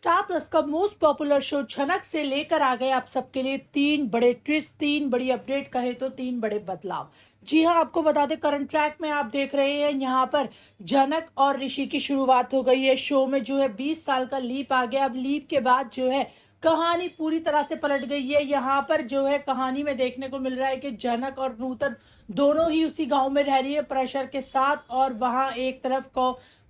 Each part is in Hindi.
स्टार प्लस का मोस्ट पॉपुलर शो झनक से लेकर आ गए आप सबके लिए तीन बड़े ट्विस्ट, तीन बड़ी अपडेट, कहे तो तीन बड़े बदलाव। जी हाँ, आपको बता दें करंट ट्रैक में आप देख रहे हैं यहाँ पर झनक और ऋषि की शुरुआत हो गई है। शो में जो है 20 साल का लीप आ गया। अब लीप के बाद जो है कहानी पूरी तरह से पलट गई है। यहाँ पर जो है कहानी में देखने को मिल रहा है कि झनक और नूतन दोनों ही उसी गांव में रह रही है प्रेशर के साथ, और वहां एक तरफ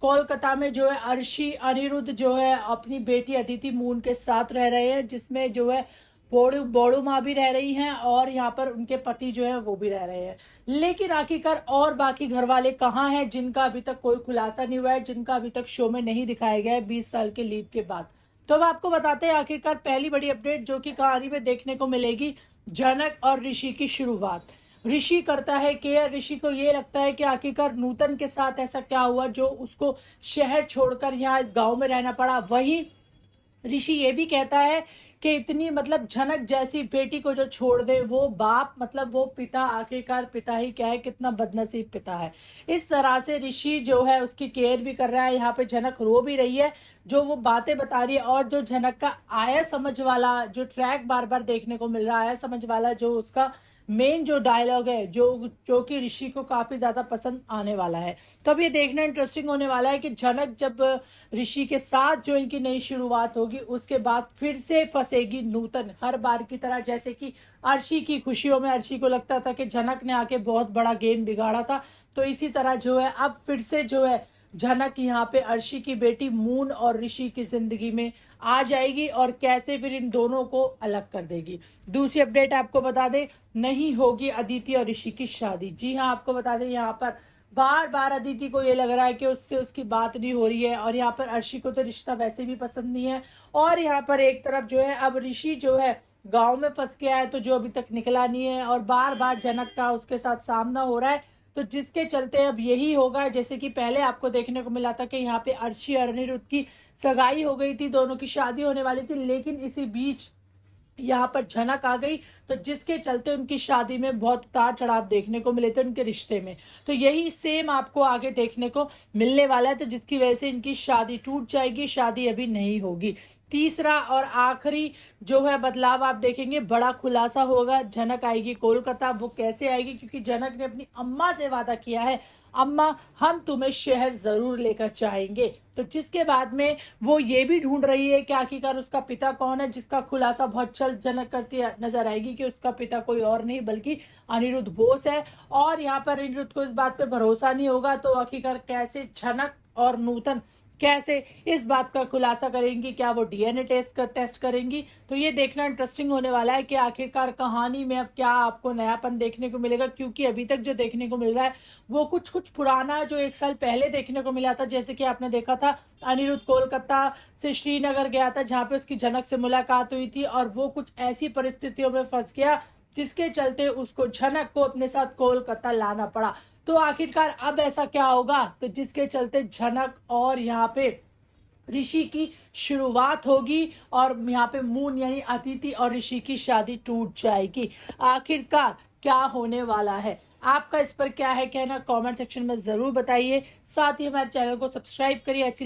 कोलकाता में जो है अर्शी अनिरुद्ध जो है अपनी बेटी अदिति मून के साथ रह रहे हैं, जिसमें जो है बोड़ू बोड़ू माँ भी रह रही हैं और यहाँ पर उनके पति जो है वो भी रह रहे हैं। लेकिन आखिरकार और बाकी घर वाले कहाँ हैं, जिनका अभी तक कोई खुलासा नहीं हुआ है, जिनका अभी तक शो में नहीं दिखाया गया है 20 साल के लीव के बाद। तो अब आपको बताते हैं आखिरकार पहली बड़ी अपडेट जो कि कहानी में देखने को मिलेगी, झनक और ऋषि की शुरुआत। ऋषि करता है केयर। ऋषि को ये लगता है कि आखिरकार नूतन के साथ ऐसा क्या हुआ जो उसको शहर छोड़कर यहाँ इस गांव में रहना पड़ा। वहीं ऋषि ये भी कहता है कि इतनी मतलब झनक जैसी बेटी को जो छोड़ दे, वो बाप मतलब वो पिता, आखिरकार पिता ही क्या है, कितना बदनसीब पिता है। इस तरह से ऋषि जो है उसकी केयर भी कर रहा है। यहाँ पे झनक रो भी रही है, जो वो बातें बता रही है। और जो झनक का आया समझ वाला जो ट्रैक बार बार देखने को मिल रहा है, समझ वाला जो उसका मेन जो डायलॉग है, जो कि ऋषि को काफी ज्यादा पसंद आने वाला है। तो अब ये देखना इंटरेस्टिंग होने वाला है कि झनक जब ऋषि के साथ जो इनकी नई शुरुआत होगी, उसके बाद फिर से फंसेगी नूतन हर बार की तरह। जैसे कि अर्शी की खुशियों में अर्शी को लगता था कि झनक ने आके बहुत बड़ा गेम बिगाड़ा था, तो इसी तरह जो है अब फिर से जो है झनक यहाँ पे अर्शी की बेटी मून और ऋषि की जिंदगी में आ जाएगी और कैसे फिर इन दोनों को अलग कर देगी। दूसरी अपडेट आपको बता दें, नहीं होगी अदिति और ऋषि की शादी। जी हाँ, आपको बता दें यहाँ पर बार बार अदिति को ये लग रहा है कि उससे उसकी बात नहीं हो रही है, और यहाँ पर अर्शी को तो रिश्ता वैसे भी पसंद नहीं है। और यहाँ पर एक तरफ जो है अब ऋषि जो है गांव में फंस गया है, तो जो अभी तक निकला नहीं है, और बार बार झनक का उसके साथ सामना हो रहा है। तो जिसके चलते अब यही होगा, जैसे कि पहले आपको देखने को मिला था कि यहाँ पे अर्शी और अनिरुद्ध की सगाई हो गई थी, दोनों की शादी होने वाली थी, लेकिन इसी बीच यहाँ पर झनक आ गई, तो जिसके चलते उनकी शादी में बहुत उतार चढ़ाव देखने को मिले थे उनके रिश्ते में। तो यही सेम आपको आगे देखने को मिलने वाला है, तो जिसकी वजह से इनकी शादी टूट जाएगी, शादी अभी नहीं होगी। तीसरा और आखिरी जो है बदलाव आप देखेंगे, बड़ा खुलासा होगा। झनक आएगी कोलकाता। वो कैसे आएगी, क्योंकि झनक ने अपनी अम्मा से वादा किया है, अम्मा हम तुम्हें शहर जरूर लेकर जाएंगे। तो जिसके बाद में वो ये भी ढूंढ रही है कि आखिरकार उसका पिता कौन है, जिसका खुलासा बहुत जल्द झनक करती नजर आएगी कि उसका पिता कोई और नहीं बल्कि अनिरुद्ध बोस है। और यहाँ पर अनिरुद्ध को इस बात पे भरोसा नहीं होगा, तो आखिरकार कैसे झनक और नूतन कैसे इस बात का खुलासा करेंगी, क्या वो डीएनए टेस्ट करेंगी। तो ये देखना इंटरेस्टिंग होने वाला है कि आखिरकार कहानी में अब क्या आपको नयापन देखने को मिलेगा, क्योंकि अभी तक जो देखने को मिल रहा है वो कुछ कुछ पुराना जो 1 साल पहले देखने को मिला था। जैसे कि आपने देखा था अनिरुद्ध कोलकाता से श्रीनगर गया था, जहाँ पे उसकी झनक से मुलाकात हुई थी, और वो कुछ ऐसी परिस्थितियों में फंस गया जिसके चलते उसको झनक को अपने साथ कोलकाता लाना पड़ा। तो आखिरकार अब ऐसा क्या होगा, तो जिसके चलते झनक और यहाँ पे ऋषि की शुरुआत होगी, और यहाँ पे मून यानी अदिति और ऋषि की शादी टूट जाएगी। आखिरकार क्या होने वाला है, आपका इस पर क्या है कहना, कमेंट सेक्शन में जरूर बताइए। साथ ही हमारे चैनल को सब्सक्राइब करिए ऐसी